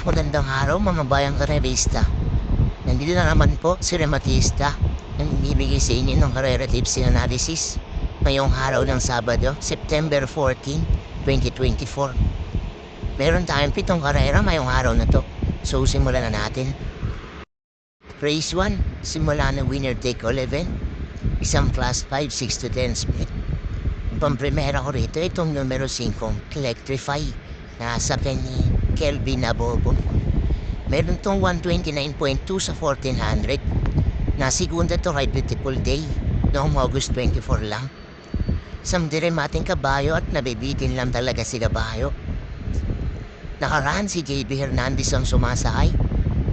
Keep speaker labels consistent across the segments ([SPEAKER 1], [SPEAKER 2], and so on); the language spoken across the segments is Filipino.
[SPEAKER 1] Magandang araw mga bayang karerista. Nandito na naman po si Rematista ang bibigay sa inyo ng karera tips and analysis ngayong araw ng Sabado, September 14, 2024. Meron tayong 7 karera ngayong araw na to. So simulan na natin. Race 1, simula na winner take 11, isang class 5, 6 to 10 split. Pamprimera ko rito itong numero 5, Electrify, na sa ni Kelvin Abobo. Meron tong 129.2 sa 1400. Na segunda to Ride Beautiful Day noong August 24 lang. Isang diremating kabayo at nabibitin lang talaga si kabayo. Nakaraan si JB Hernandez ang sumasakay.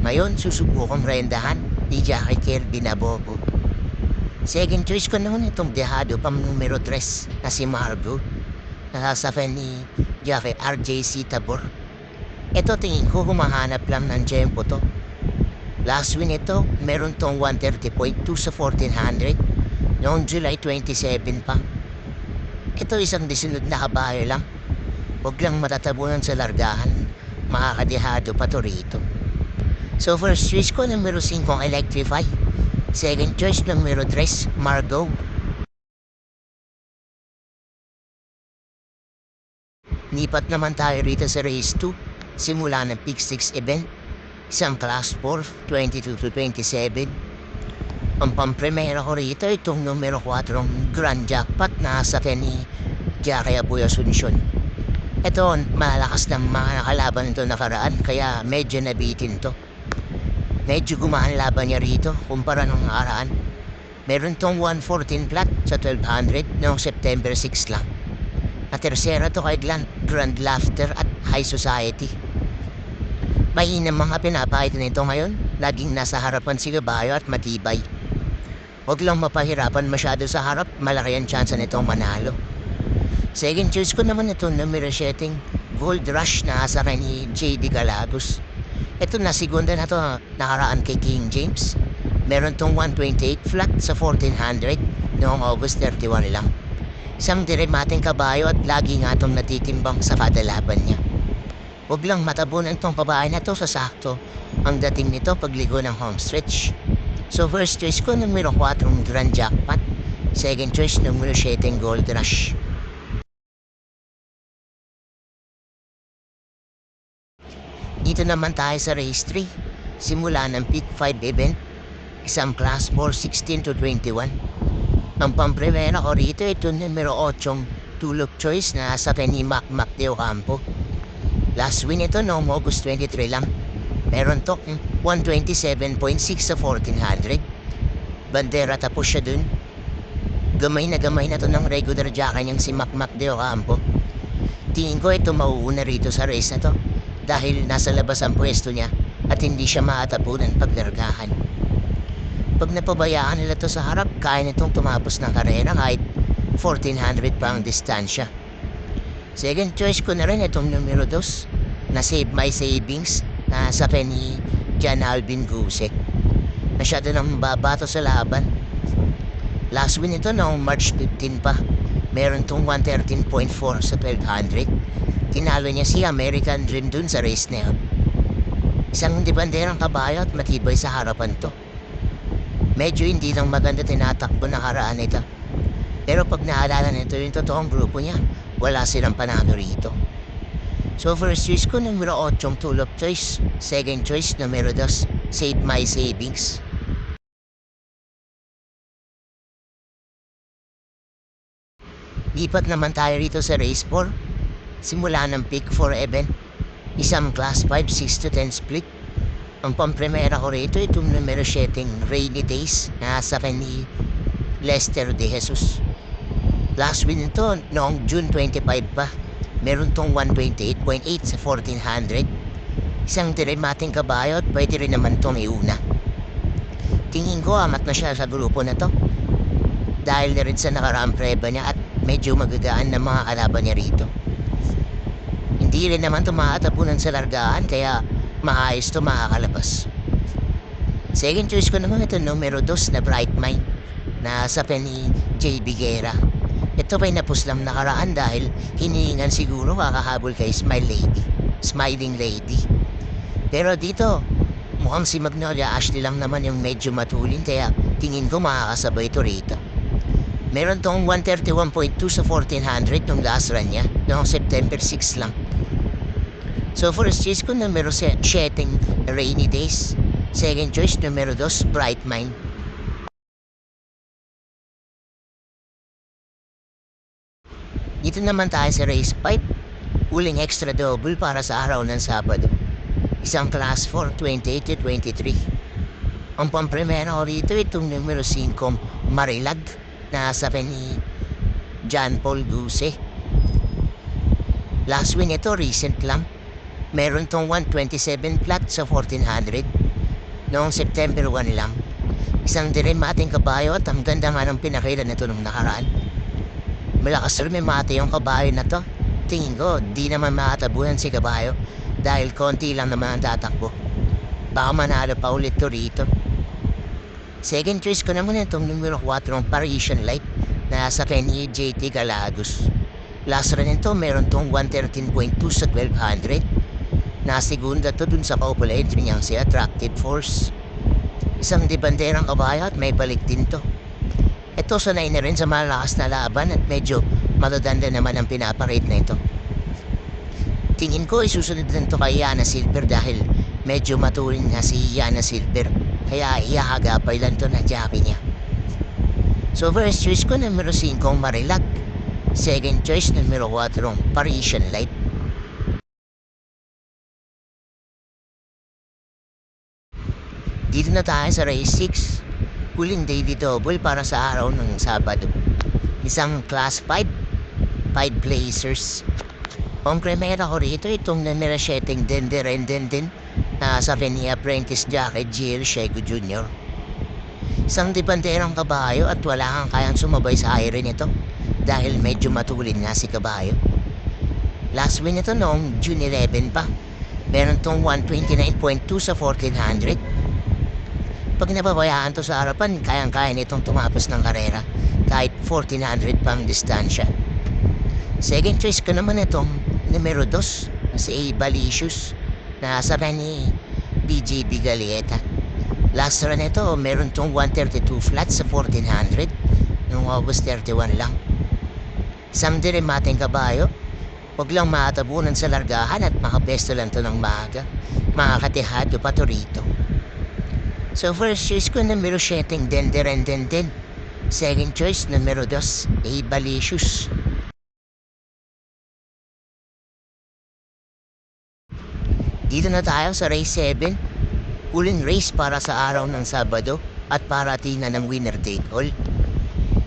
[SPEAKER 1] Ngayon susubukang rendahan ni Jackie Kelvin Abobo. Second choice ko naman itong dehado pang numero 3 na si Margo. Nasasakyan ni Jackie RJC Tabor. Ito tingin ko humahanap lang ng tempo to. Last win ito, meron tong 130.2 sa 1400 noong July 27 pa. Ito isang disunod na kabayo lang. Huwag lang matatabunan sa largahan. Makakadehado pa to rito. So first choice ko numero 5 Electrify. Second choice numero 3 Margo. Nipat naman tayo rito sa race 2. Simula ng Pick 6 event. Isang class 4, 22 to 27. Ang pamprimera ko rito itong numero 4 Grand Jackpot na sa ni Jackie Aboy Asuncion. Ito, malakas ng mga nakalaban ito nakaraan kaya medyo nabitin to. Medyo gumahan laban niya rito kumpara nung nakaraan. Meron tong 114 flat sa 1200 noong September 6 lang. Na tersera to kay Grand Laughter at High Society. Mainam mga pinapakita nito ngayon. Laging nasa harapan si kabayo at matibay. Huwag lang mapahirapan masyado sa harap. Malaki ang chance nitong manalo. Second choice ko naman ito numero 7 Gold Rush na asa ni JD Galagos. Ito na segunda na to nakaraan kay King James. Meron tong 128 flat sa 1400 noong August 31 lang. Isang diremating kabayo at lagi nga itong natitimbang sa kadalaban niya. Huwag lang matabunan tong babae na to sa sakto ang dating nito pagligo ng home stretch. So first choice ko numero 4 Grand Jackpot. Second choice numero 7 Gold Rush. Dito naman tayo sa race 3. Simula ng Pick 5 event. Isang class 4, 16 to 21. Ang pamprimera ko rito ito numero 8 Tulog Choice na sa ni Mac de Ocampo. Last win ito noong August 23 lang. Meron to 127.6 sa 1400. Bandera tapos siya dun. Gamay na to ng regular jockey niyang si Mac de Ocampo. Tingin ko ito mauuna rito sa race na to dahil nasa labas ang pwesto niya at hindi siya maatapunan paglargahan. Pag napabayaan nila to sa harap, kaya nitong tumapos ng karera kahit 1400 pa ang distansya. Second choice ko na rin itong numero 2 na Save My Savings na sa ni John Alvin Gusek. Masyado nang babato sa laban. Last win ito noong March 15 pa. Meron tong 113.4 sa 1200. Tinalo niya si American Dream dun sa race na yun. Isang dibanderang kabayo at matibay sa harapan to. Medyo hindi lang maganda tinatakbo na haraan ito. Pero pag naalala nito yung totoong grupo niya, wala silang panalo rito. So first choice ko numero 8 Tulog Choice. Second choice numero 2 Save My Savings. Lipat naman tayo rito sa race 4. Simula ng Pick 4 event. Isang class 5, 6 to 10 split. Ang pamprimera ko rito itong numero 7 Rainy Days na sa ni Lester De Jesus. Last win ito noong June 25 pa. Meron tong 128.8 sa 1400. Isang diremating kabayo at pwede rin naman itong iuna. Tingin ko amat na siya sa grupo na to dahil na rin sa nakaraang preba niya at medyo magagaan na mga kalaban niya rito. Hindi rin naman tumatapunan sa largaan kaya maayos to makakalabas. Second choice ko naman ito numero 2 na Bright Mind na sa ni JB Guerra. Ito pa'y napuslam nakaraan dahil hinihingan siguro kakahabol kay Smiling Lady. Pero dito, mukhang si Magnolia Ashley lang naman yung medyo matulin kaya tingin ko makakasabay ito rito. Meron tong 131.2 sa 1400 nung last run niya, noong September 6 lang. So first choice ko numero 7, Rainy Days. Second choice numero 2, Bright Mind. Dito naman tayo sa race 5, uling extra double para sa araw ng Sabado. Isang class 4, 28 to 23. Ang pampremera ko rito itong numero 5, Marilag, na sabi ni John Paul Guse. Last win ito, recent lang. Meron tong 127 flat sa 1400 noong September 1 lang. Isang diremating kabayo at ang ganda nga ng pinakita nito nung nakaraan. Malakas rin may mate yung kabayo na to. Tingin ko, di naman makatabunan si kabayo dahil konti lang naman ang tatakbo. Baka manalo pa ulit to rito. Second choice ko naman itong numero 4, Parisian Light, na sa ni JT Galagos. Last run nito, meron tong 113.2 sa 1200. Nasigunda to dun sa popular entry niyang si Attractive Force. Isang dibanderang kabayo at may balik din to. Ito sanay na rin sa malakas na laban at medyo matadanda naman ang pinapakita na ito. Tingin ko isusunod din to kay Yana Silver dahil medyo matulin nga si Yana Silver. Kaya iahagapay lang to na jockey niya. So first choice ko numero 5, Marilag. Second choice numero 4, Parisian Light. Dito na tayo sa race 6, huling daily double para sa araw ng Sabado. Isang class 5 placers. Ang kremera ko rito itong numero 7, Denderenden na sa ni apprentice jockey Jill Shego Jr. Isang dibanderang kabayo at wala kang kayang sumabay sa aire nito dahil medyo matulin nga si kabayo. Last win ito noong June 11 pa. Meron tong 129.2 sa 1400. Pag nababayaan to sa harapan, kayang-kaya nitong tumapos ng karera kahit 1400 pang distansya. Second choice ko naman itong numero 2, si Balicious, na sa ni BJB Galieta. Last run ito, meron tong 132 flat sa 1400 noong August 31 lang. Isang diremating kabayo, huwag lang makatabunan sa largahan at makabesto lang to ng maaga. Makakatihado pa to rito. So first choice ko numero 7, Denderenden. Second choice numero 2, Balicious. Dito na tayo sa race 7, huling race para sa araw ng Sabado at paratingan ng winner take all.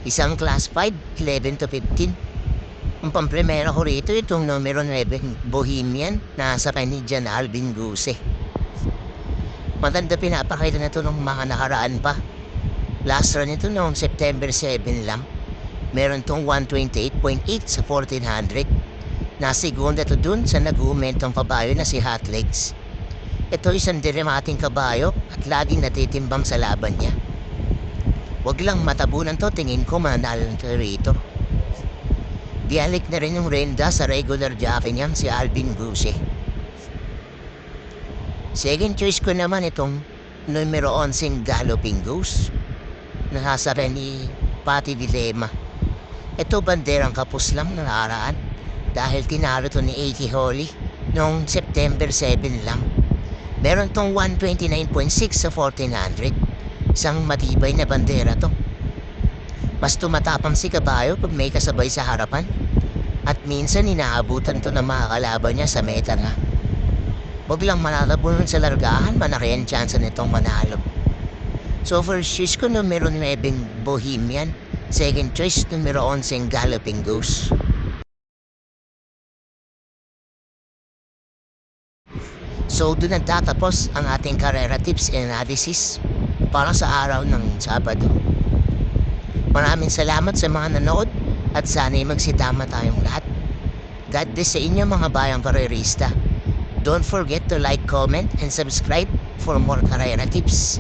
[SPEAKER 1] Isang class 5, 11 to 15. Ang pampremera ko rito itong numero 9, Bohemian, na sa ni Jan Alvin Guse. Maganda pinapakita na ito nung mga nakaraan pa. Last run ito noong September 7 lang. Meron tong 128.8 sa 1400. Nasigunda ito dun sa nag-uumentong kabayo na si Hot Legs. Ito isang diremating kabayo at laging natitimbang sa laban niya. Huwag lang matabunan to, tingin ko manalo nito rito. Dialik na rin yung renda sa regular jockey niyang si Alvin Guse. Second choice ko naman itong numero 11, Galloping Ghost, na sa ni Pati Dilema. Ito banderang kapos lang na nakaraan dahil tinalo to ni A.K. Holly noong September 7 lang. Meron tong 129.6 sa 1400. Isang matibay na bandera to. Mas tumatapang si kabayo pag may kasabay sa harapan at minsan inaabutan to ng mga kalaban niya sa meta nga. Huwag lang malalabunan sa largahan, malaki ang chance nitong manalo. So first choice ko numero 9, Bohemian. Second choice numero 11, Galloping Ghost. So doon nagtatapos ang ating karera tips and analysis para sa araw ng Sabado. Maraming salamat sa mga nanood at sana'y magsitama tayong lahat. God bless sa inyo mga bayang karerista. Don't forget to like, comment, and subscribe for more karera tips.